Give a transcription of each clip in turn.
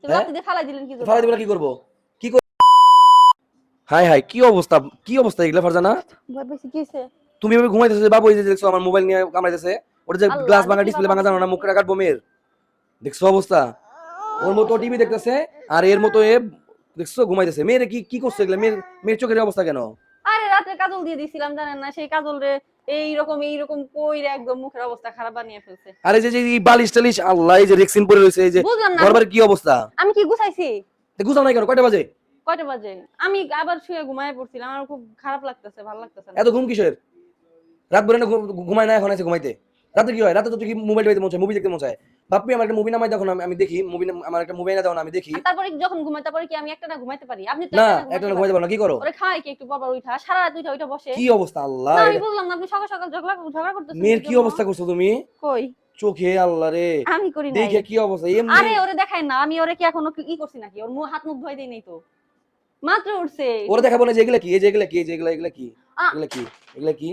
তুমি হ্যাঁ লাত্তি দিয়ে ফালাই দিলেন কি জন্য? ফালাই দিবেন কি করব? কি কর হাই হাই কি অবস্থা এগুলা ফারজানা? ভয় পাইছি কি হইছে? তুমি এভাবে ঘুমাইতেছো যে বাবু এই যে দেখছো আমার মোবাইল নিয়ে কামড়াইতেছে। ওটা যে আল্লাহ গ্লাস ভাঙা দেখি ডিসপ্লে বাবা ভাঙা জানো না দেখি। মুখটা কাটবো মেয়ের। দেখছো অবস্থা? ওর মতো টিভি দেখতেছে আর এর মতো এ দেখছো ঘুমাইতেছে। মেয়েরে কি কি করছে এগুলা? মেয়ের চোখের অবস্থা কেন? আরে রাতে কাজল দিয়ে দিছিলাম জানেন না, সেই কাজল রে এইরকম কইরে একদম মুখের অবস্থা খারাপ বানিয়ে ফেলছে। আরে যে এই বালিশ টালিশ আল্লাহ এই যে রেক্সিন পরে রয়েছে এই যে বুঝলাম না ঘরবাড়ির কি অবস্থা? আমি কি গুছাইছি? গুছাও নাই কেন? কয়টা বাজে? কয়টা বাজে? আমি আবার শুয়ে ঘুমায় পড়ছিলাম, আমার খুব খারাপ লাগতেছে, ভালো লাগতেছে না। এত ঘুম কিসের? রাত ভরে না ঘুমায় না এখন আছে ঘুমাইতে? রাতে কি হয়? রাতে তো তুই মোবাইল টিপাইতে মন চায়, মুভি দেখতে মন চায়। বাপ্পি আমার একটা মুভি নামাই দেখো না, আমি দেখি মুভি। আমার একটা মুভি না দাও না, আমি দেখি। আর তারপরে যখন ঘুমাই তারপরে কি আমি একটা না ঘুমাইতে পারি? আপনি তো না একটা না একটা ঘুমাইতে না পারেন। ঘুমাইতে পারো না, কি করো? ওরে খাওয়াই কি একটু পরপর উঠা, সারা রাত উঠা বসে। কি অবস্থা আল্লাহ! না আমি বুঝলাম না আপনি সকাল সকাল ঝগড়া করতেছেন মেয়ের কি কি জন্য? অবস্থা করছো তুমি? কই? চোখে আল্লাহ রে! আমি করি নাই। দেখে কি অবস্থা এমনি। আরে ওরে দেখায় না, আমি ওরে কি এখনো ই করছি নাকি? ওর হাত মুখ ধুই দেই নাই তো। মাত্র উঠছে। ওরা দেখাবো না যে এগুলা কি, এই যে এগুলা কি, এই যে এগুলা কি, আ এগুলা কি, এগুলা কি,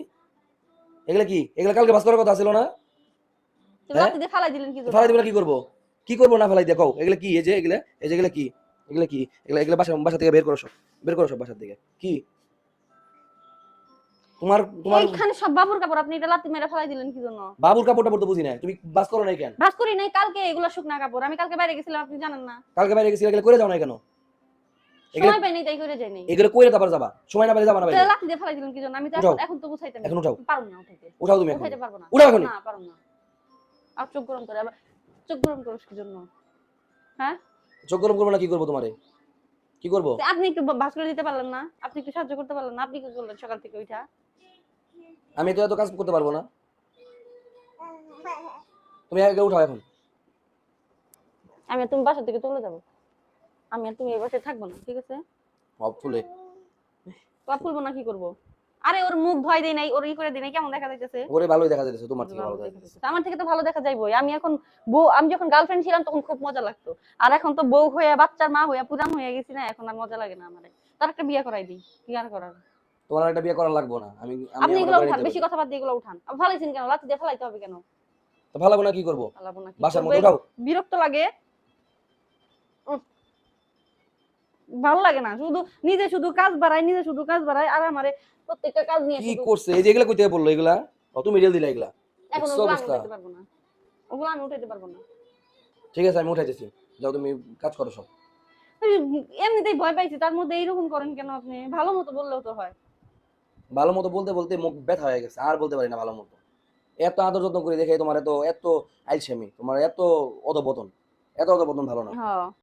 এগুলা কি, এগুলা কালকে ভাস করার কথা ছিল না? তুমি হ্যাঁ লাত্তি দিয়ে ফালাই দিলেন কি জন্য? ফালাই দিব না কি করবো? কি করবো না ফালাই দিয়ে কও? এগুলা কি, এই যে এগুলা, এই যে এগুলা কি, এগুলা কি, এগুলা এগুলা বাসা থেকে বের করো সব, বের করো সব বাসা থেকে। কি তোমার তোমার এইখানে সব বাবুর কাপড়, আপনি এটা লাত্তি মেরে ফালাই দিলেন কি জন্য? বাবুর কাপড়টা পড়তে বুঝি না, তুমি বাস করো নাই কেন? ভাঁজ করি নাই কালকে, এগুলো শুকনা কাপড়। আমি কালকে বাইরে গেছিলাম, আপনি জানেন না। কালকে বাইরে গেছি এগুলা করে যাও না কেন? এগুলা সময় পাই নাই তাই করে যাই নাই। এগুলা কইরে তারপর যাবা, সময় না পেলে যাবা না বাইরে। তাহলে লাত্তি দিয়ে ফালাই দিলেন কি জন্য? আমি তো উঠাও, এখন তো গুছাইতে এখন উঠাও, পারবো না উঠাইতে। উঠাও তুমি এখন, উঠাইতে পারবো না। উঠাও এখনই। না পারবো না। আর চোখ গরম করে আবার চোখ গরম করিস কি জন্য? হ্যাঁ? চোখ গরম করবো না কি করবো তোমারে? কি করবো? তো আপনি একটু ভাঁজ করে দিতে পারলেন না? আপনি একটু সাহায্য করতে পারলেন না? আপনি কি করলেন সকাল থেকে উঠা? আমি তো এত কাজ করতে পারবো না। তুমি আগে উঠাও এখন। তুমি বাসা থেকে চলে যাবো। আমি আর তুমি এই বাসায় থাকবো না, ঠিক আছে? সব ফুলে পা ফুলবো না কি করবো? আরে ওর মুখ ধোয় দেই নাই, ওর ই করে দেই নাই, কেমন দেখা যাইতেছে? ওরে ভালোই দেখা যাচ্ছে, তোমার থেকে ভালো দেখা যাচ্ছে। আমার থেকে তো ভালো দেখা যাইবই। আমি এখন বউ, আমি যখন গার্লফ্রেন্ড ছিলাম তখন খুব মজা লাগতো। আর এখন তো বউ হয়ে বাচ্চার মা হয়ে পুরান হয়ে গেছি না, এখন আর মজা লাগে না আমারে। তার একটা বিয়ে করাই দিই। কি আর করার? তোমার একটা বিয়ে করা লাগবো না, আমি আমি আপনি আমার এগুলো করে উঠান, নিতে বেশি পারি। কথা বাদ দিয়ে এগুলো উঠান। আপনি ফালাইছেন কেন? লাথি দিয়ে ফালাইতে হবে কেন? তো ভালো না কি করবো? ফালাবো না কি বাসার করবো? মধ্যে উঠাও। বিরক্ত লাগে। উহ, ভালো লাগে না। শুধু কাজ বাড়ায়, নিজে শুধু কাজ বাড়ায় আর আমারে প্রত্যেকটা কাজ নিয়ে কি শুধু। করছে এই যে এগুলা কইতে বললো এগুলা? তুমি রিয়েল দিলা এগুলা? এখন দেখছো ওগুলো আমি অবস্থা? উঠাইতে পারবো না। ওগুলো আমি উঠাইতে পারবো না। ঠিক আছে আমি উঠাইতেছি, যাও তুমি কাজ করো সব। এমনিতেই ভয় পাইছি, তার মধ্যে এইরকম করেন কেন আপনি? ভালো মতো বললেও তো হয়। ভালো মতো বলতে বলতে মুখ ব্যথা হয়ে গেছে, আর বলতে পারি না ভালো মতো। এত আদর যত্ন করে দেখে তোমার এত এত আইলসেমি, তোমার এত অধপতন, এত অধপতন ভালো না। হ্যাঁ।